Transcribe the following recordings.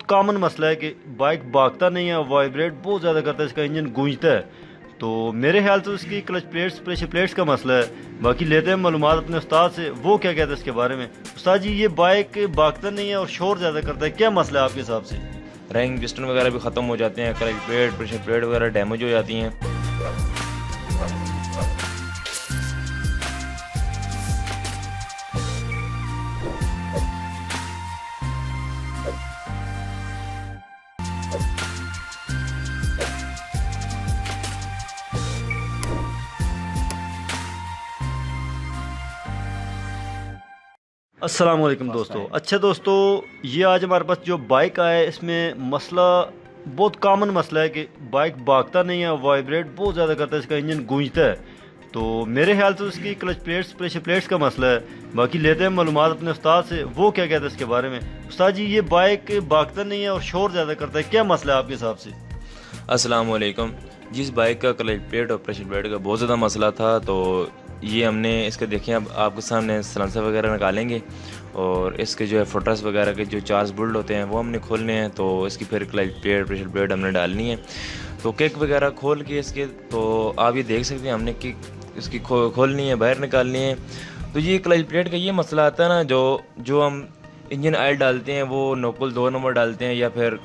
Common मसला है कि बाइक भागता नहीं है, वाइब्रेट बहुत ज़्यादा करता है, इसका इंजन गूंजता है। तो मेरे ख्याल से उसकी क्लच प्लेट्स, प्रेशर प्लेट्स का मसला है। बाकी लेते हैं मालूमात अपने उस्ताद से, वो क्या कहते हैं इसके बारे में। उस्ताद जी, ये बाइक भागता नहीं है और शोर ज़्यादा करता है, क्या मसला है आपके हिसाब से? रैंक पिस्टन वगैरह भी ख़त्म हो जाते हैं, क्लच प्लेट, प्रेशर प्लेट वगैरह डैमेज हो जाती हैं। अस्सलाम वालेकुम दोस्तों। अच्छा दोस्तों, ये आज हमारे पास जो बाइक आया है, इसमें मसला बहुत कॉमन मसला है कि बाइक भागता नहीं है, वाइब्रेट बहुत ज़्यादा करता है, इसका इंजन गूंजता है। तो मेरे ख्याल से उसकी क्लच प्लेट्स, प्रेशर प्लेट्स का मसला है। बाकी लेते हैं मालूमात अपने उस्ताद से, वो क्या कहते हैं इसके बारे में। उस्ताद जी, ये बाइक भागता नहीं है और शोर ज़्यादा करता है, क्या मसला है आपके हिसाब से? अस्सलाम वालेकुम। जिस बाइक का क्लच प्लेट और प्रेशर प्लेट का बहुत ज़्यादा मसला था, तो ये हमने इसके देखें, अब आपके सामने सलेंसर वगैरह निकालेंगे और इसके जो है फुटर्स वगैरह के जो चार्ज बुल्ड होते हैं वो हमने खोलने हैं। तो इसकी फिर क्लच प्लेट, प्रेशर प्लेट हमने डालनी है। तो किक वगैरह खोल के इसके, तो आप ये देख सकते हैं हमने किक इसकी खोलनी है, बाहर निकालनी है। तो ये क्लच प्लेट का ये मसला आता है ना, जो हम इंजन ऑयल डालते हैं वो नोकुल 2 नंबर डालते हैं या फिर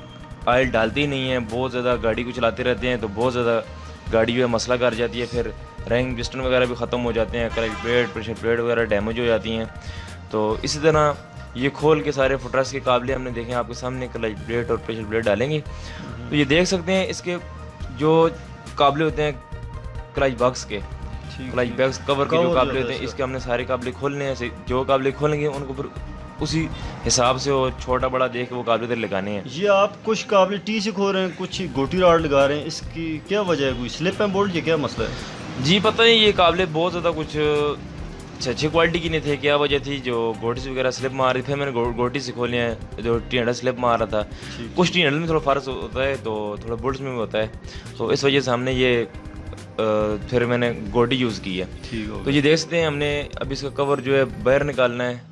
ऑयल डालते ही नहीं है, बहुत ज़्यादा गाड़ी को चलाते रहते हैं, तो बहुत ज़्यादा गाड़ी जो है मसला कर जाती है। फिर रैंक पिस्टन वगैरह भी ख़त्म हो जाते हैं, क्लच प्लेट, प्रेशर प्लेट वगैरह डैमेज हो जाती हैं। तो इसी तरह ये खोल के सारे फुटर्स के काबले हमने देखे आपके सामने, क्लच प्लेट और प्रेशर प्लेट डालेंगे। तो ये देख सकते हैं इसके जो काबले होते हैं क्लच बॉक्स के, क्लच बॉक्स कवर के जो काबले होते हैं, इसके हमने सारे काबले खोलने हैं। जो काबले खोलेंगे उनको फिर उसी हिसाब से वो छोटा बड़ा देख के वो काबले इधर लगाने हैं। ये आप कुछ काबले टी से खोल रहे हैं, कुछ गोटी राड लगा रहे हैं, इसकी क्या वजह है? कोई स्लिप एंड बोल्ट, ये क्या मसला है? जी पता नहीं, ये काबले बहुत ज़्यादा कुछ अच्छी क्वालिटी की नहीं थे, क्या वजह थी, जो गोटी से वगैरह स्लिप मार रही थी। मैंने गोटी से खोले हैं, जो टी हैंडल स्लिप मार रहा था। कुछ टी हैंडल में थोड़ा फ़र्क होता है, तो थोड़ा बोल्ट्स में भी होता है, तो इस वजह से हमने ये फिर मैंने गोटी यूज़ की है। तो ये देख सकते हैं हमने अब इसका कवर जो है बाहर निकालना है।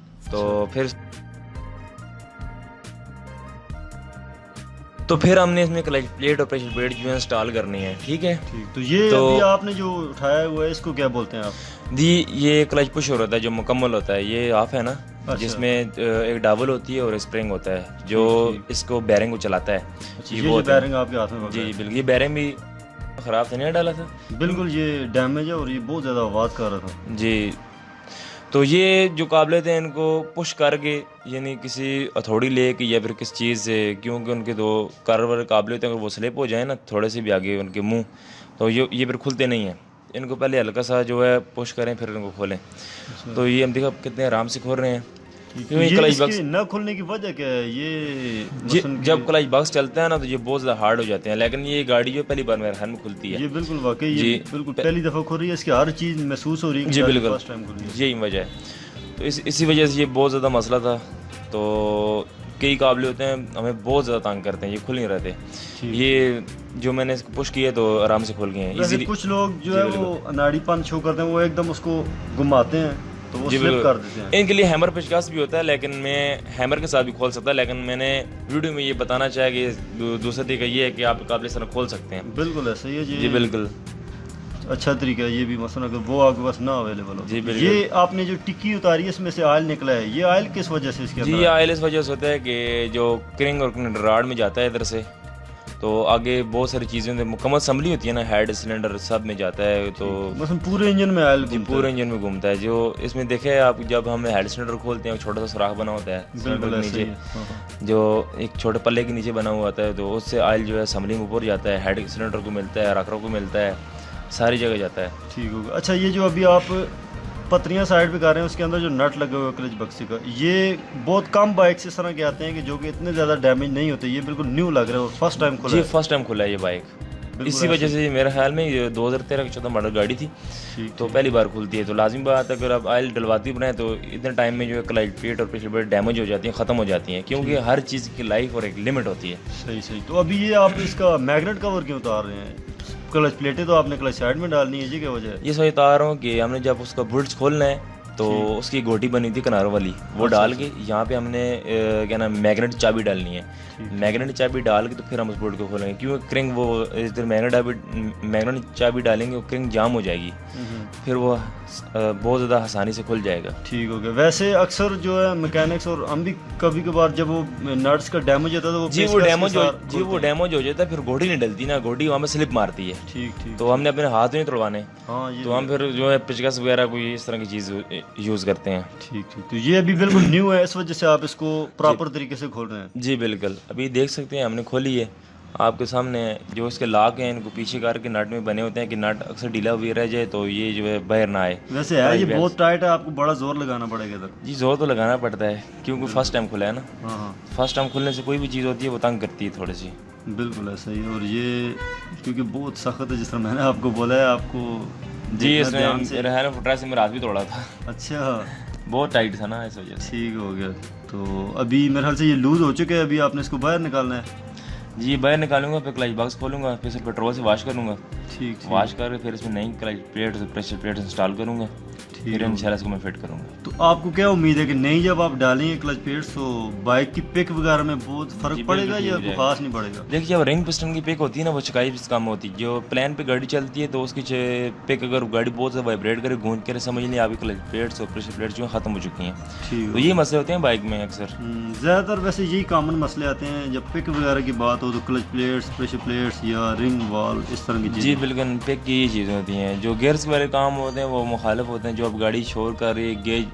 तो फिर हमने इसमें क्लच प्लेट और प्रेशर प्लेट जो है इंस्टॉल करनी है। ठीक है, तो ये अभी आपने जो उठाया हुआ है, इसको क्या बोलते हैं आप? जी, ये क्लच पुशर होता है जो मुकम्मल होता है। ये ऑफ है ना, जिसमें एक डाबल होती है और स्प्रिंग होता है जो इसको बैरिंग को चलाता है। ये वो बैरिंग आपके हाथ में? जी बिल्कुल। ये बैरिंग भी ख़राब था, नहीं डाला था? बिल्कुल, ये डैमेज है और ये बहुत ज़्यादा आवाज़ कर रहा था जी। तो ये जो काबले थे इनको पुश करके, यानी किसी हथौड़ी लेके या फिर किस चीज़ से, क्योंकि उनके दो कारवर काबले होते हैं, अगर वो स्लिप हो जाए ना थोड़े से भी आगे उनके मुंह, तो ये फिर खुलते नहीं हैं। इनको पहले हल्का सा जो है पुश करें, फिर इनको खोलें। तो ये हम देखा कितने आराम से खोल रहे हैं। क्लच बॉक्स न खोलने की वजह क्या है? ये जब क्लच बॉक्स चलता है ना, तो ये बहुत ज़्यादा हार्ड हो जाते हैं, लेकिन ये गाड़ी जो पहली बार मेरे हाथ में खुलती है। ये बिल्कुल वाकई, ये बिल्कुल पहली दफ़ा खुल रही है, इसकी हर चीज़ महसूस हो रही है जी बिल्कुल, फर्स्ट टाइम खुल रही है। यही वजह है। तो इसी वजह से ये बहुत ज़्यादा मसला था। तो कई काबले होते हैं हमें बहुत ज़्यादा तंग करते हैं, ये खुल नहीं रहते। ये जो मैंने इसको पुश किया तो आराम से खुल गए हैं इजीली। कुछ लोग जो है वो अनाड़ीपन शो करते हैं, वो एकदम उसको घुमाते हैं तो वो स्लिप कर देते हैं। इनके लिए हैमर पेचकस भी होता है, लेकिन मैं हैमर के साथ भी खोल सकता, लेकिन मैंने वीडियो में ये बताना चाहा कि दूसरा तरीका ये है कि आप काबले से खोल सकते हैं। बिल्कुल ऐसा ही है जी बिल्कुल, अच्छा तरीका है ये भी, मसलन अगर वो आपके पास ना अवेलेबल हो। जी बिल्कुल। ये आपने जो टिक्की उतारी है, इसमें से ऑयल निकला है, ये ऑयल किस वजह से? इसके जी ऑयल इस वजह से होता है कि जो क्रिंग और राड में जाता है इधर से, तो आगे बहुत सारी चीज़ें मुकम्मल असम्बली होती है ना, हेड सिलेंडर सब में जाता है, तो मतलब पूरे इंजन में ऑयल पूरे इंजन में घूमता है। जो इसमें देखे आप, जब हम हेड सिलेंडर खोलते हैं छोटा सा सुराख बना होता है सिलेंडर के नीचे, जो एक छोटे पल्ले के नीचे बना हुआ होता है, तो उससे ऑयल जो है असम्बली में ऊपर जाता है, हेड सिलेंडर को मिलता है, राकरों को मिलता है, सारी जगह जाता है। ठीक होगा। अच्छा, ये जो अभी आप पत्रियां साइड पे कर रहे हैं, उसके अंदर जो नट लगे हुए क्लच बक्से का, ये बहुत कम बाइक इस तरह के आते हैं कि जो कि इतने ज़्यादा डैमेज नहीं होते। ये बिल्कुल न्यू लग रहा है और फर्स्ट टाइम खुला है। फर्स्ट टाइम खुला है ये बाइक। इसी वजह से मेरे ख्याल में ये 2013-14 मॉडल गाड़ी थी, तो पहली बार खुलती है। तो लाजिमी बात है, अगर आप ऑयल डलवाती बनाए तो इतने टाइम में जो है क्लच प्लेट और प्रेशर प्लेट डैमेज हो जाती हैं, ख़त्म हो जाती हैं, क्योंकि हर चीज़ की लाइफ और एक लिमिट होती है। सही। तो अभी ये आप इसका मैग्नेट कवर क्यों उतार रहे हैं? क्लच प्लेटें तो आपने क्लच साइड में डालनी है, जी क्या वजह है? ये सोच उतार रहा हूँ कि हमने जब उसका बुल्ट्स खोलना है, तो तो उसकी गोटी बनी थी किनारों वाली, वो डाल के यहाँ पे हमने क्या नाम मैग्नेट चाबी डालनी है। मैग्नेट चाबी डाल के तो फिर हम उस बोल्ट को खोलेंगे, क्योंकि क्रिंग वो इधर मैग्नेट चाबी डालेंगे वो क्रिंग जाम हो जाएगी, फिर वो बहुत ज़्यादा आसानी से खुल जाएगा। ठीक हो गया। वैसे अक्सर जो है मैकेनिक्स और हम भी कभी कभार जब वो नट्स का डैमेज होता है तो वो वो डैमेज हो जाता है, फिर घोड़ी नहीं डलती ना, घोड़ी वहाँ में स्लिप मारती है। ठीक तो हमने अपने हाथ नहीं तोड़वाने। हाँ, ये तो हम फिर जो है पिचकस वगैरह कोई इस तरह की चीज़ यूज़ करते हैं। ठीक। तो ये अभी बिल्कुल न्यू है, इस वजह से आप इसको प्रॉपर तरीके से खोल रहे हैं। जी बिल्कुल, अभी देख सकते हैं हमने खोली है आपके सामने। जो इसके लॉक हैं इनको पीछे करके नट में बने होते हैं कि नट अक्सर ढीला हुई रह जाए तो ये जो है बाहर ना आए। वैसे है ये बहुत टाइट है, आपको बड़ा जोर लगाना पड़ेगा इधर। जी जोर तो लगाना पड़ता है क्योंकि फर्स्ट टाइम खुला है ना। हाँ, फर्स्ट टाइम खुलने से कोई भी चीज़ होती है वो तंग करती है थोड़ी सी। बिल्कुल ऐसा ही। और ये क्योंकि बहुत सख्त है, जिस तरह मैंने आपको बोला है, आपको जी इसमें रहना फुटरा से मेरा हाथ भी तोड़ा था। अच्छा, बहुत टाइट था ना इस वजह से। ठीक हो गया। तो अभी मेरे ख्याल से ये लूज़ हो चुके हैं, अभी आपने इसको बाहर निकालना है। जी बाहर निकालूंगा, फिर क्लच बॉक्स खोलूंगा, फिर इसे पेट्रोल से वॉश करूंगा। ठीक। वॉश करके फिर इसमें नई clutch plate pressure plate install करूंगा, फिर इंशाल्लाह इसको मैं फिट करूंगा। तो आपको क्या उम्मीद है कि नहीं जब आप डालेंगे क्लच प्लेट्स तो बाइक की पिक वगैरह में बहुत फर्क पड़ेगा या कोई खास नहीं पड़ेगा? देखिए जब रिंग पिस्टन की पिक होती है ना वो छिकाई कम होती है। जो प्लान पे गाड़ी चलती है तो उसकी पिक अगर गाड़ी बहुत ज़्यादा वाइब्रेट करे गूंज करे समझ नहीं आपकी क्लच प्लेट्स और प्रेशर प्लेट्स जो ख़त्म हो चुकी हैं। ठीक। तो ये मसले होते हैं बाइक में अक्सर। ज़्यादातर वैसे यही कॉमन मसले आते हैं जब पिक वगैरह की बात हो तो क्लच प्लेट्स, प्रेशर प्लेट्स या रिंग वॉल इस तरह की चीज़ें। जी बिल्कुल, पिक की ये चीज़ें होती हैं। जो गियर्स वाले काम होते हैं वो मुखालिफ होते हैं। जो अब गाड़ी शोर कर रही है, गेज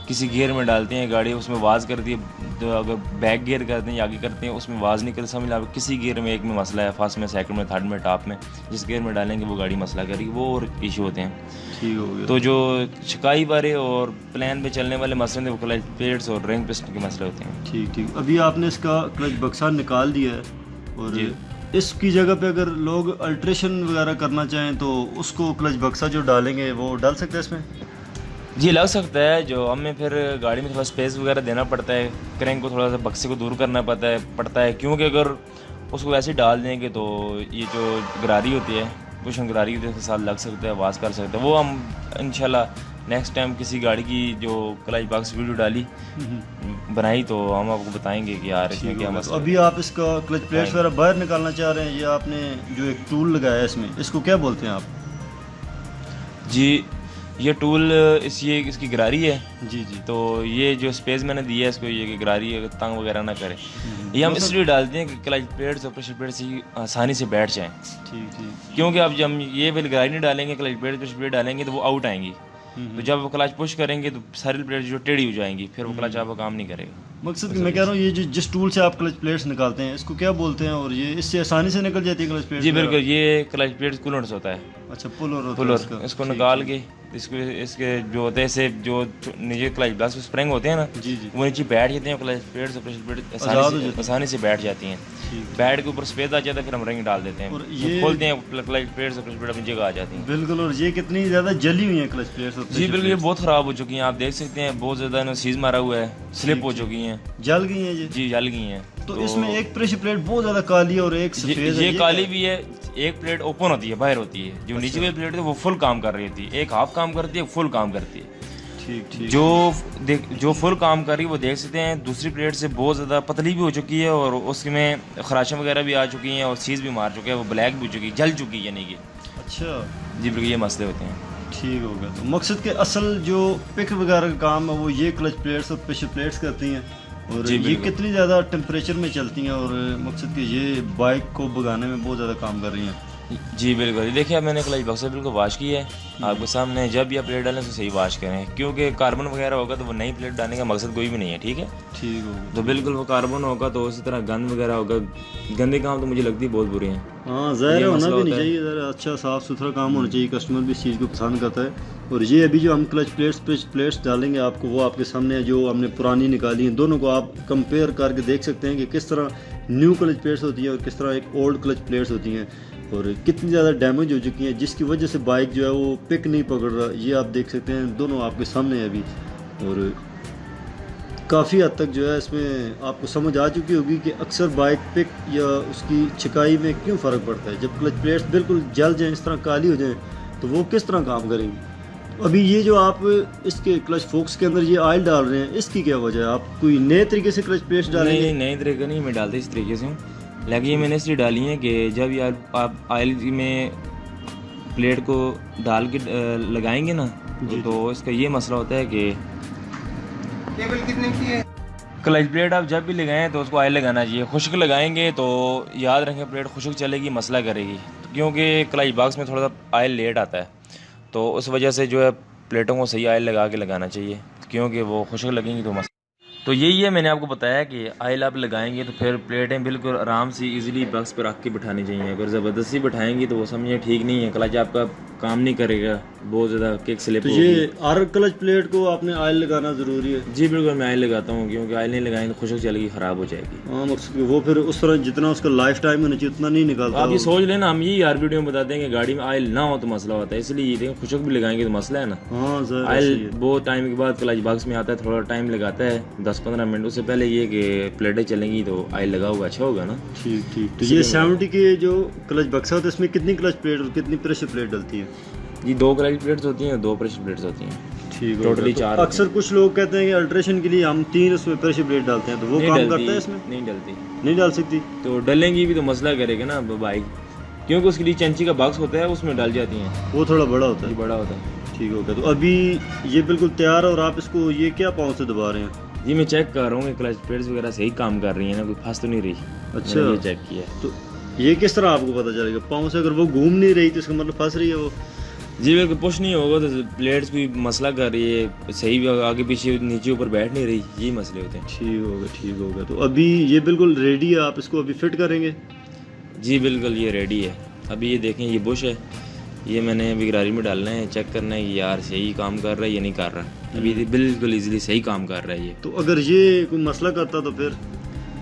किसी गियर में डालते हैं गाड़ी उसमें आवाज़ करती है, तो अगर बैक गियर करते हैं या आगे करते हैं उसमें आवाज़ नहीं करती, समझ लो किसी गियर में एक में मसला है, फर्स्ट में, सेकंड में, थर्ड में, टॉप में, जिस गियर में डालेंगे वो गाड़ी मसला करेगी, वो और इशू होते हैं। ठीक हो गया। तो जो छिकाई वाले और प्लान पे चलने वाले मसले थे वो क्लच प्लेट्स और रिंग पिस्टन के मसले होते हैं। ठीक। अभी आपने इसका क्लच बक्सा निकाल दिया है और इसकी जगह पे अगर लोग अल्ट्रेशन वगैरह करना चाहें तो उसको क्लच बक्सा जो डालेंगे वो डाल सकते हैं इसमें? जी लग सकता है। जो हमें फिर गाड़ी में थोड़ा स्पेस वगैरह देना पड़ता है, क्रैंक को थोड़ा सा बक्से को दूर करना पड़ता है क्योंकि अगर उसको वैसे डाल देंगे तो ये जो गरारी होती है कुशन गरारी होती है उसके साथ लग सकता है, आवाज़ कर सकता है। वो हम इंशाल्लाह नेक्स्ट टाइम किसी गाड़ी की जो क्लच बॉक्स वीडियो डाली बनाई तो हम आपको बताएंगे कि यार इसमें क्या मसला। अभी आप इसका क्लच प्लेट्स वगैरह बाहर निकालना चाह रहे हैं, ये आपने जो एक टूल लगाया है इसमें, इसको क्या बोलते हैं आप? जी ये टूल इसकी गरारी है। जी। तो ये जो स्पेस मैंने दिया है इसको, ये गरारी तंग वगैरह ना करे, ये हम इसलिए डालते हैं कि क्लच प्लेट्स और प्रेशर प्लेट्स आसानी से बैठ जाएं। ठीक। क्योंकि अब जब ये वाली गरारी नहीं डालेंगे, क्लच प्लेट प्रेशर प्लेट डालेंगे तो वो आउट आएंगी। तो जब वो क्लच पुश करेंगे तो सारी प्लेट जो टेढ़ी हो जाएंगी, फिर वो क्लच आपका काम नहीं करेगा। मकसद मैं कह रहा हूँ ये जो जिस टूल से आप क्लच प्लेट्स निकालते हैं इसको क्या बोलते हैं, और ये इससे आसानी से निकल जाती है क्लच प्लेट्स? जी बिल्कुल, ये क्लच प्लेट्स कूलेंट्स होता है। अच्छा, पुलर इसको निकाल के इसके जो होते हैं जो नीचे क्लच बॉक्स स्प्रिंग होते हैं ना, वो नीचे बैठ जाते हैं, क्लच प्लेट्स और प्रेशर प्लेट आसानी से बैठ जाती हैं। बैट के ऊपर स्पेस आ जाता है, फिर हम रिंग डाल देते हैं और ये खोलते हैं, क्लच प्लेट्स और प्रेशर प्लेट अपनी जगह आ जाती हैं। बिल्कुल। और ये कितनी ज़्यादा जली हुई है क्लच प्लेट्स? जी बिल्कुल, ये बहुत ख़राब हो चुकी हैं, आप देख सकते हैं बहुत ज़्यादा सीज मारा हुआ है, स्लिप हो चुकी हैं, जल गई हैं ये। जी जल गई हैं। तो इसमें एक प्रेशर प्लेट बहुत ज़्यादा काली है और एक सफ़ेद है। ये काली भी है, एक प्लेट ओपन होती है, बाहर होती है। जो नीचे वाली प्लेट है वो फुल काम कर रही होती है, एक हाफ काम करती है, फुल काम करती है। ठीक। जो फुल काम कर रही है वो देख सकते हैं दूसरी प्लेट से बहुत ज़्यादा पतली भी हो चुकी है और उसमें खराशें वगैरह भी आ चुकी हैं और सीज भी मार चुके हैं, वो ब्लैक भी हो चुकी है, जल चुकी है यानी कि। अच्छा जी बिल्कुल, ये मसले होते हैं। ठीक हो गया। तो मकसद के असल जो पिक वगैरह का काम है वो ये क्लच प्लेट्स और प्रेशर प्लेट्स करती हैं, और ये कितनी ज़्यादा टेम्परेचर में चलती हैं, और मकसद के ये बाइक को भगाने में बहुत ज़्यादा काम कर रही हैं। जी बिल्कुल, देखिए अब मैंने क्लच बॉक्स बिल्कुल वॉश की है आपके सामने। जब भी आप प्लेट डालें तो सही वॉश करें, क्योंकि कार्बन वगैरह होगा तो वो नई प्लेट डालने का मकसद कोई भी नहीं है। ठीक है, ठीक होगा। तो बिल्कुल वो कार्बन होगा तो उसी तरह गंद वगैरह होगा, गंदे काम तो मुझे लगती है बहुत बुरे हैं। हाँ, ज़ाहिर होना भी नहीं चाहिए, ज़रा अच्छा साफ़ सुथरा काम होना चाहिए, कस्टमर भी इस चीज़ को पसंद करता है। और ये अभी जो हम क्लच प्लेट्स डालेंगे आपको वो आपके सामने जो हमने पुरानी निकाली हैं दोनों को आप कंपेयर करके देख सकते हैं कि किस तरह न्यू क्लच प्लेट्स होती हैं और किस तरह एक ओल्ड क्लच प्लेट्स होती हैं, और कितनी ज़्यादा डैमेज हो चुकी हैं जिसकी वजह से बाइक जो है वो पिक नहीं पकड़ रहा। ये आप देख सकते हैं, दोनों आपके सामने है अभी, और काफ़ी हद तक जो है इसमें आपको समझ आ चुकी होगी कि अक्सर बाइक पिक या उसकी छिकाई में क्यों फ़र्क पड़ता है। जब क्लच प्लेट्स बिल्कुल जल जाएँ, इस तरह काली हो जाएँ, तो वो किस तरह काम करेंगी। अभी ये जो आप इसके क्लच फोक्स के अंदर ये ऑयल डाल रहे हैं, इसकी क्या वजह है? आप कोई नए तरीके से क्लच प्लेट्स डालेंगे? नहीं, नए तरीके नहीं मैं डालते इस तरीके से हूँ, लेकिन ये मैंने इसलिए डाली है कि जब यार आप ऑयल में प्लेट को डाल के लगाएंगे ना तो इसका ये मसला होता है कि केबल कितने की है? क्लच प्लेट आप जब भी लगाएं तो उसको ऑयल लगाना चाहिए। खुश्क लगाएंगे तो याद रखें प्लेट खुश्क चलेगी, मसला करेगी, क्योंकि क्लच बॉक्स में थोड़ा सा ऑयल लेट आता है, तो उस वजह से जो है प्लेटों को सही ऑयल लगा के लगाना चाहिए, क्योंकि वो खुश्क लगेंगी तो तो यही है, मैंने आपको बताया कि ऑयल आप लगाएंगे तो फिर प्लेटें बिल्कुल आराम से इजीली बॉक्स पर रख के बिठानी चाहिए। अगर ज़बरदस्ती बिठाएंगी तो वो समझिए ठीक नहीं है, क्लच आपका काम नहीं करेगा, बहुत ज़्यादा किक स्लिप तो ये हर क्लच प्लेट को आपने ऑयल लगाना ज़रूरी है? जी बिल्कुल, मैं ऑयल लगाता हूँ, क्योंकि ऑयल नहीं लगाएंगे तो खुश्क चलेगी, ख़राब हो जाएगी। हाँ, मकसद वो फिर उस तरह जितना उसका लाइफ टाइम होना चाहिए उतना नहीं निकालता। आप ये सोच लेना, हम यही हर वीडियो में बताते हैं कि गाड़ी में ऑयल ना हो तो मसला होता है, इसलिए ये देखें खुश्क भी लगाएंगे तो मसला है ना। हाँ, ऑयल बहुत टाइम के बाद क्लच बॉक्स में आता है, थोड़ा टाइम लगाता है 10-15 मिनट, उससे पहले ये कि प्लेटें चलेंगी तो ऑयल लगा हुआ अच्छा होगा ना। ठीक ठीक। तो ये 70 के जो क्लच बक्सा होता है इसमें कितनी क्लच प्लेट और कितनी प्रेशर प्लेट डलती है? जी 2 क्लच प्लेट्स होती हैं, 2 प्रेशर प्लेट्स होती हैं। ठीक, टोटली 4। अक्सर कुछ लोग कहते हैं कि अल्ट्रेशन के लिए हम 3 उसमें प्रेशर प्लेट डालते हैं, तो वो काम करता है इसमें? नहीं डलती, नहीं डाल सकती। तो डलेंगी भी तो मसला करेगा ना बाइक, क्योंकि उसके लिए चंची का बॉक्स होता है, उसमें डल जाती हैं, वो थोड़ा बड़ा होता है। बड़ा होता है। ठीक हो गया। तो अभी ये बिल्कुल तैयार है और आप इसको ये क्या पाँव से दबा रहे हैं? जी मैं चेक कर रहा हूँ कि क्लच प्लेट्स वगैरह सही काम कर रही है ना, कोई फंस तो नहीं रही। अच्छा, ये चेक किया। तो ये किस तरह आपको पता चलेगा? पाँव से अगर वो घूम नहीं रही तो इसका मतलब फंस रही है वो? जी बिल्कुल, पुश नहीं होगा तो प्लेट्स भी मसला कर रही है, सही आगे पीछे नीचे ऊपर बैठ नहीं रही, ये मसले होते हैं। ठीक हो गया, ठीक हो गया। तो अभी ये बिल्कुल रेडी है, आप इसको अभी फिट करेंगे? जी बिल्कुल, ये रेडी है। अभी ये देखें, ये बुश है, ये मैंने अभी गरारी में डालना है, चेक करना है कि यार सही काम कर रहा है या नहीं कर रहा। अभी बिल्कुल इजीली सही काम कर रहा है ये। तो अगर ये कोई मसला करता तो फिर?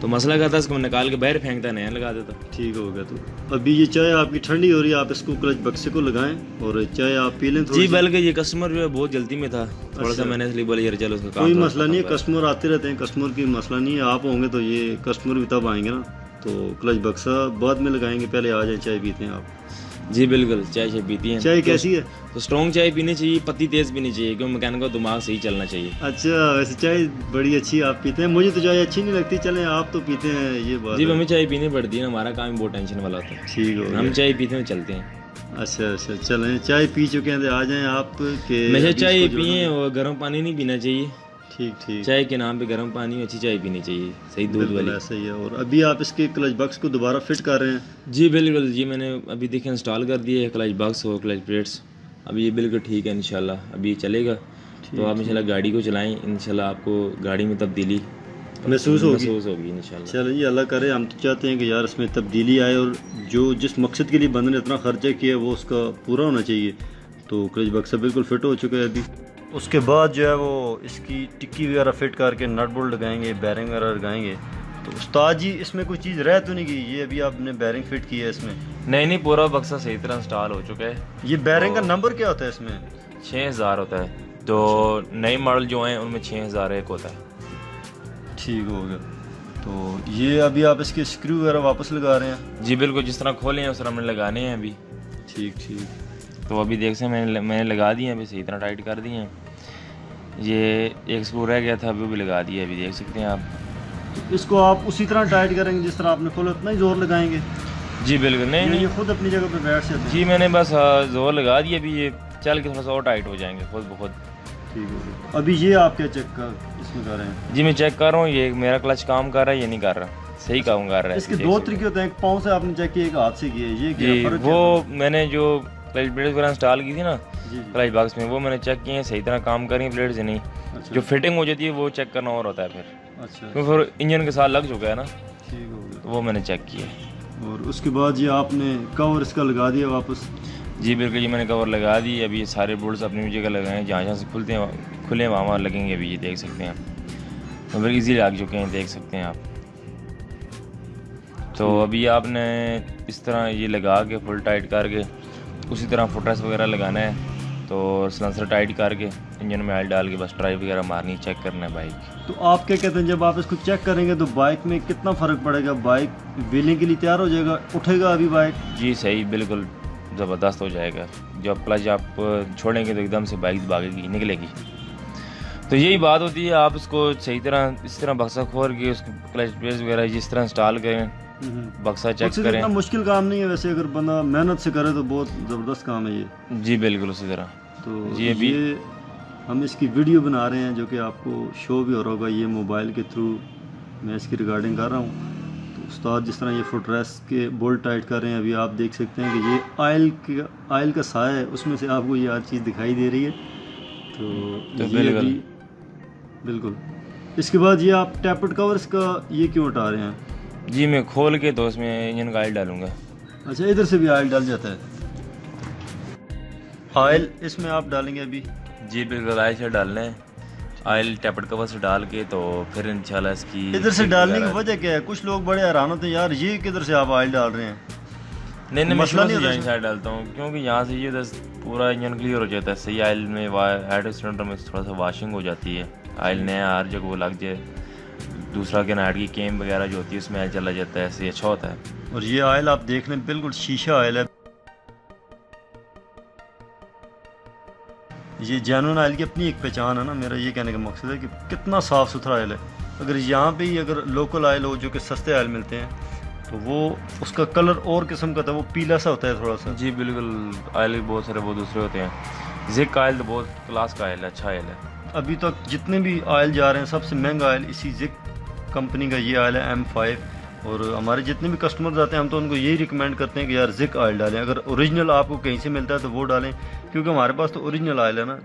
तो मसला करता इसको निकाल के बाहर फेंकता, नया लगा देता। ठीक हो गया। तो अभी ये चाय आपकी ठंडी हो रही है, आप इसको क्लच बक्से को लगाएं और चाय आप पी लें थोड़ी। जी बल्कि ये कस्टमर जो है बहुत जल्दी में था, थोड़ा सा मैंने इसलिए बोला यार चलो उसका काम। कोई मसला नहीं है, कस्टमर आते रहते हैं, कस्टमर की मसला नहीं है। आप होंगे तो ये कस्टमर भी तब आएंगे ना, तो क्लच बक्सा बाद में लगाएंगे, पहले आ जाए, चाय पीते हैं आप। जी बिल्कुल, चाय पीती हैं। चाय कैसी है? तो स्ट्रॉन्ग चाय पीनी चाहिए, पत्ती तेज़ पीनी चाहिए, क्योंकि मैकेनिक का दिमाग सही चलना चाहिए। अच्छा, वैसे चाय बड़ी अच्छी आप पीते हैं, मुझे तो चाय अच्छी नहीं लगती। चलें, आप तो पीते हैं, ये बात जी है। हमें चाय पीनी पड़ती है ना, हमारा काम बहुत टेंशन वाला होता है। ठीक हो गया। हम चाय पीते हैं चलते हैं। अच्छा अच्छा, चलें, चाय पी चुके हैं, आ जाएं आप के। हमेशा चाय पिए और गर्म पानी नहीं पीना चाहिए। ठीक ठीक। चाय के नाम पे गर्म पानी, अच्छी चाय पीनी चाहिए, सही दूध वाली। ऐसा ही है। और अभी आप इसके क्लच बॉक्स को दोबारा फिट कर रहे हैं? जी बिल्कुल, जी मैंने अभी देखे इंस्टॉल कर दिए है क्लच बॉक्स और क्लच प्लेट्स। अभी ये बिल्कुल ठीक है, इंशाल्लाह अभी चलेगा। तो आप इंशाल्लाह गाड़ी को चलाएं, इंशाल्लाह आपको गाड़ी में तब्दीली महसूस होगी इंशाल्लाह। चलिए, अल्लाह करे। हम तो चाहते हैं कि यार इसमें तब्दीली आए और जो जिस मकसद के लिए बंदे ने इतना खर्चा किया वो उसका पूरा होना चाहिए। तो क्लच बॉक्स बिल्कुल फिट हो चुका है अभी। उसके बाद जो है वो इसकी टिक्की वगैरह फिट करके नट बोल्ट लगाएंगे, बैरिंग वगैरह लगाएंगे। तो उस्ताद जी, इसमें कोई चीज़ रह तो नहीं गई? ये अभी आपने बैरिंग फिट की है इसमें? नहीं, पूरा बक्सा सही तरह इंस्टॉल हो चुका है। ये बैरिंग का नंबर क्या होता है इसमें? 6000 होता है, तो नए मॉडल जो हैं उनमें 6001 होता है। ठीक हो गया। तो ये अभी आप इसके स्क्रू वगैरह वापस लगा रहे हैं? जी बिल्कुल, जिस तरह खोले हैं उस तरह हमने लगाने हैं अभी। ठीक ठीक। तो अभी देख सकते मैंने लगा दिए हैं, अभी सही तरह टाइट कर दिए हैं। ये एक स्क्रू रह गया था, अभी भी लगा दिया, अभी देख सकते हैं आप। तो इसको आप उसी तरह टाइट करेंगे जिस तरह आपने खोला, उतना ही जोर लगाएंगे? जी बिल्कुल। नहीं, ये खुद अपनी जगह पे बैठ जाते हैं? जी मैंने बस जोर लगा दिया, अभी ये चल के थोड़ा सा और टाइट हो जाएंगे खुद ब खुद। ठीक हो गया। अभी ये आप क्या चेक कर इसमें कर रहे हैं? जी मैं चेक कर रहा हूँ, ये मेरा क्लच काम कर रहा है ये नहीं कर रहा, सही काम कर रहा है। इसके दो तरीके होते हैं, एक पाँव से आपने चेक किया, एक हाथ से किया। ये क्या फर्क? वो मैंने जो क्लच प्लेट्स वगैरह इंस्टॉल की थी ना जी क्लच बॉक्स में, वो मैंने चेक किए हैं, सही तरह काम कर रही है प्लेट्स नहीं। अच्छा। जो फिटिंग हो जाती है वो चेक करना और होता है फिर, अच्छा। क्योंकि फिर इंजन के साथ लग चुका है ना। ठीक हो गया। तो वो मैंने चेक किया। और उसके बाद ये आपने कवर इसका लगा दिया वापस? जी बिल्कुल, ये मैंने कवर लगा दी। अभी ये सारे बोल्ट्स अपनी जगह लगाए, जहाँ जहाँ से खुले वहाँ लगेंगे। अभी ये देख सकते हैं तो बिल्कुल ईजीली लग चुके हैं, देख सकते हैं आप। तो अभी आपने इस तरह ये लगा के फुल टाइट करके उसी तरह फुटरेस्ट वगैरह लगाना है, तो सलेंसर टाइट करके इंजन में ऑयल डाल के बस ड्राइव वगैरह मारनी, चेक करना है बाइक। तो आप क्या कहते हैं, जब आप इसको चेक करेंगे तो बाइक में कितना फ़र्क पड़ेगा? बाइक व्हीलिंग के लिए तैयार हो जाएगा, उठेगा अभी बाइक? जी सही, बिल्कुल ज़बरदस्त हो जाएगा। जब क्लच आप छोड़ेंगे तो एकदम से बाइक भागेगी, निकलेगी। तो यही बात होती है, आप उसको सही तरह इस तरह बक्सा खोल के उसके क्लच प्लेट्स वगैरह जिस तरह इंस्टॉल करें, बक्सा चेक करें। इतना मुश्किल काम नहीं है वैसे, अगर बंदा मेहनत से करे तो बहुत ज़बरदस्त काम है ये। जी बिल्कुल उसी तरह। तो ये हम इसकी वीडियो बना रहे हैं जो कि आपको शो भी हो रहा होगा, ये मोबाइल के थ्रू मैं इसकी रिकॉर्डिंग कर रहा हूँ। तो उस्ताद जिस तरह ये फुटरेस्ट के बोल्ट टाइट कर रहे हैं, अभी आप देख सकते हैं कि ये आयल का साया है, उसमें से आपको ये हर चीज़ दिखाई दे रही है। तो ये बिल्कुल। इसके बाद ये आप टैपर्ड कवर्स का ये क्यों हटा रहे हैं? जी मैं खोल के तो उसमें इंजन का ऑयल डालूंगा। अच्छा, इधर से भी ऑयल डाल जाता है? ऑयल इसमें आप डालेंगे अभी? जी बिल्कुल, ऑयल से डालना है, ऑयल टैपर्ड कवर से डाल के तो फिर इंशाल्लाह इसकी। इधर से डालने की वजह क्या है? कुछ लोग बड़े हैरान होते हैं, यार ये किधर से आप ऑयल डाल रहे हैं? नहीं मसला नहीं यहीं से डालता हूँ, क्योंकि यहाँ से ये पूरा इंजन क्लियर हो जाता है सही। ऑयल में हेड सिलेंडर में थोड़ा सा वॉशिंग हो जाती है, ऑयल नया हर जगह वो लग जाए, दूसरा के नाइट की केम वगैरह जो होती है उसमें ऑयल चला जाता है, ऐसे अच्छा होता है। और ये ऑयल आप देख लें, बिल्कुल शीशा ऑयल है। ये जेन्युइन ऑयल की अपनी एक पहचान है ना। मेरा ये कहने का मकसद है कि कितना साफ़ सुथरा ऑयल है। अगर यहाँ पे ही अगर लोकल ऑयल हो जो कि सस्ते ऑयल मिलते हैं तो वो उसका कलर और किस्म का था, वो पीला सा होता है थोड़ा सा। जी बिल्कुल, ऑयल भी बहुत सारे बहुत दूसरे होते हैं। जिक ऑयल तो बहुत क्लास का ऑयल है, अच्छा ऑयल है। अभी तक जितने भी ऑयल जा रहे हैं सबसे महंगा ऑयल इसी जिक कंपनी का ये ऑयल है, M5। और हमारे जितने भी कस्टमर आते हैं हम तो उनको यही रिकमेंड करते हैं कि यार जिक ऑयल डालें। अगर ओरिजिनल आपको कहीं से मिलता है तो वो डालें, क्योंकि हमारे पास तो ओरिजिनल ऑयल है ना।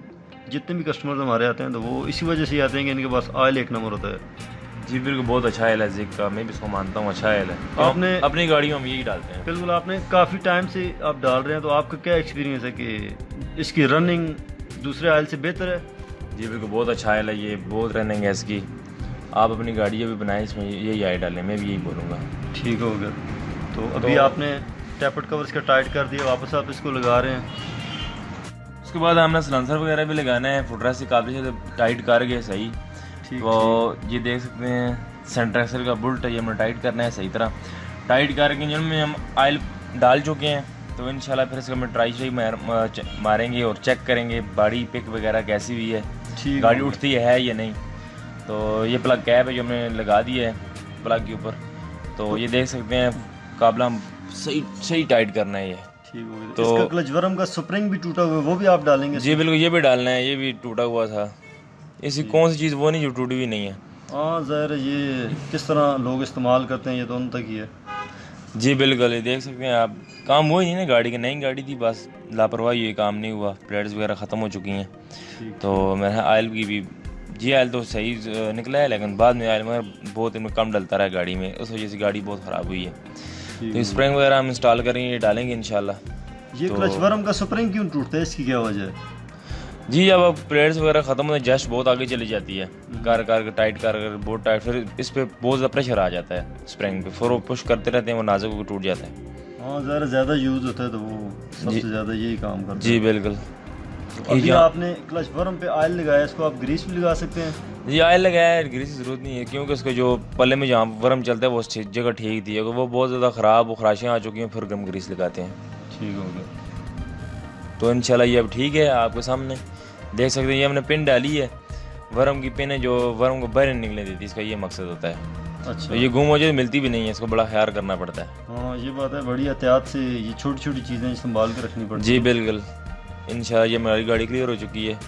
जितने भी कस्टमर्स हमारे आते हैं तो वो इसी वजह से आते हैं कि इनके पास ऑयल एक नंबर होता है। जी बिल्कुल, बहुत अच्छा ऑयल है जिक का, मैं भी इसको मानता हूँ अच्छा ऑयल है। आपने अपनी गाड़ियों में यही डालते हैं। बिल्कुल, आपने काफ़ी टाइम से आप डाल रहे हैं, तो आपका क्या एक्सपीरियंस है कि इसकी रनिंग दूसरे ऑयल से बेहतर है? जी बिल्कुल, बहुत अच्छा ऑयल है ये, बहुत रनिंग है इसकी। आप अपनी गाड़ियाँ भी बनाएं, इसमें यही ऑयल डालें, मैं भी यही बोलूँगा। ठीक हो गया। तो अभी आपने टैपर्ड कवर्स का टाइट कर दिया, वापस आप इसको लगा रहे हैं। उसके बाद हमने सलेंसर वगैरह भी लगाना है, फुटरेस्ट से काफ़ी से टाइट कर गए सही। तो ये देख सकते हैं सेंटर एक्सल का बुल्ट है, ये हमें टाइट करना है सही तरह। टाइट करके इंजन में हम ऑयल डाल चुके हैं, तो इंशाल्लाह फिर इसको हम ट्राई मारेंगे और चेक करेंगे बॉडी पिक वगैरह कैसी हुई है, गाड़ी उठती है या नहीं। तो ये प्लग कैप है जो हमने लगा दिया है प्लग के ऊपर, तो ये देख सकते हैं काबला सही टाइट करना है ये। ठीक हो गया। तो इसका क्लच वर्म का स्प्रिंग भी टूटा हुआ है, वो भी आप डालेंगे? जी बिल्कुल, ये भी डालना है, ये भी टूटा हुआ था। ऐसी कौन सी चीज़ वो नहीं जो टूटी हुई नहीं है। हाँ ज़ाहिर है, ये किस तरह लोग इस्तेमाल करते हैं ये तो उन तक ही है। जी बिल्कुल, ये देख सकते हैं आप, काम हुआ ही नहीं ना गाड़ी की, नई गाड़ी थी, बस लापरवाही हुई, काम नहीं हुआ, प्लेट्स वगैरह ख़त्म हो चुकी हैं। तो मेरा ऑयल की भी जी ऑयल तो सही निकला है, लेकिन बाद में ऑयल मगर बहुत इनमें कम डलता रहा गाड़ी में, उस वजह से गाड़ी बहुत ख़राब हुई है। तो स्प्रिंग वगैरह हम इंस्टॉल करेंगे, डालेंगे इंशाल्लाह। ये क्लच वर्म का स्प्रिंग क्यों टूटता है, इसकी क्या वजह है? जी जब अब प्लेट्स वगैरह ख़त्म होते हैं, जस्ट बहुत आगे चली जाती है, कर टाइट कर बहुत टाइट, फिर इस पर बहुत ज़्यादा प्रेशर आ जाता है स्प्रिंग पे, फिर वो पुश करते रहते हैं, वो नाजुक होकर टूट जाता है। हाँ ज़्यादा यूज़ होता है तो वो सबसे ज़्यादा यही काम करता है। जी बिल्कुल। तो अभी आपने क्लच वर्म पे ऑयल लगाया, इसको आप ग्रीस भी लगा सकते हैं? जी ऑयल लगाया है, ग्रीस की ज़रूरत नहीं है, क्योंकि उसके जो पल्ले में जहाँ वर्म चलता है वो जगह ठीक थी, अगर वो बहुत ज़्यादा ख़राब वो खराशियाँ आ चुकी हैं फिर हम ग्रीस लगाते हैं। ठीक हो गया। तो इंशाल्लाह ये अब ठीक है, आपके सामने देख सकते हैं। ये हमने पिन डाली है, वर्म की पिन है जो वर्म को बाहर निकलने देती है, इसका ये मकसद होता है। अच्छा, तो ये गुम हो जाए मिलती भी नहीं है, इसको बड़ा ख्याल करना पड़ता है। हाँ ये बात है, बड़ी एहतियात से ये छोटी छोटी चीज़ें संभाल के रखनी पड़ती जी बिल्कुल। इंशाल्लाह ये हमारी गाड़ी क्लियर हो चुकी है,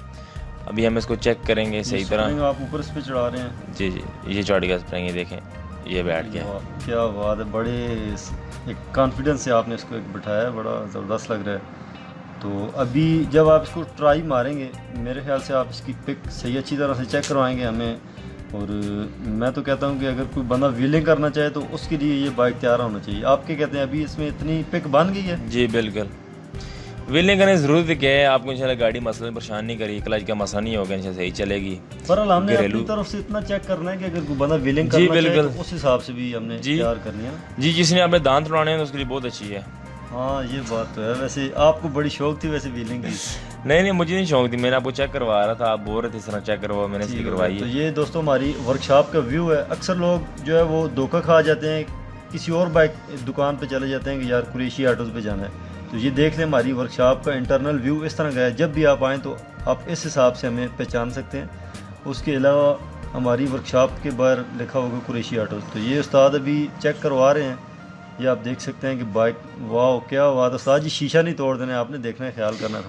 अभी हम इसको चेक करेंगे सही तरह। आप ऊपर इस पे चढ़ा रहे हैं? जी ये चढ़ गया स्प्रिंग, ये देखें ये बैठ गया। क्या बात है, बड़े एक कॉन्फिडेंस से आपने इसको एक बिठाया, बड़ा ज़बरदस्त लग रहा है। तो अभी जब आप इसको ट्राई मारेंगे, मेरे ख्याल से आप इसकी पिक सही अच्छी तरह से चेक करवाएंगे हमें। और मैं तो कहता हूँ कि अगर कोई बंदा व्हीलिंग करना चाहे तो उसके लिए ये बाइक तैयार होना चाहिए। आप क्या कहते हैं, अभी इसमें इतनी पिक बन गई है? जी बिल्कुल, व्हीलिंग करने की ज़रूरत क्या है, आपको इंशाल्लाह गाड़ी मसले में परेशान नहीं करेगी, क्लच का मसला नहीं होगा, इंशाल्लाह सही चलेगी। पर हमने अपनी तरफ से इतना चेक करना है कि अगर कोई बंदा व्हीलिंग करना चाहे तो उस हिसाब से भी हमने तैयार करनी है। जी जिसने आपने दांत उड़ाने हैं तो उसके लिए बहुत अच्छी है। हाँ ये बात तो है। वैसे आपको बड़ी शौक थी वैसे व्हीलिंग की? नहीं मुझे नहीं शौक थी, मैंने आपको चेक करवा रहा था, आप बोल रहे थे इस तरह चेक करवाओ, मैंने इसलिए करवाई। तो ये दोस्तों हमारी वर्कशॉप का व्यू है। अक्सर लोग जो है वो धोखा खा जाते हैं, किसी और बाइक दुकान पे चले जाते हैं कि यार कुरैशी ऑटोज़ पे जाना है, तो ये देख लें हमारी वर्कशॉप का इंटरनल व्यू इस तरह का है। जब भी आप आएँ तो आप इस हिसाब से हमें पहचान सकते हैं। उसके अलावा हमारी वर्कशॉप के बाहर लिखा होगा कुरैशी ऑटोज़। तो ये उस्ताद अभी चेक करवा रहे हैं। ये आप देख सकते हैं कि बाइक, वाह क्या बात है उस्ताद जी, शीशा नहीं तोड़ देना, आपने देखना है, ख्याल करना है।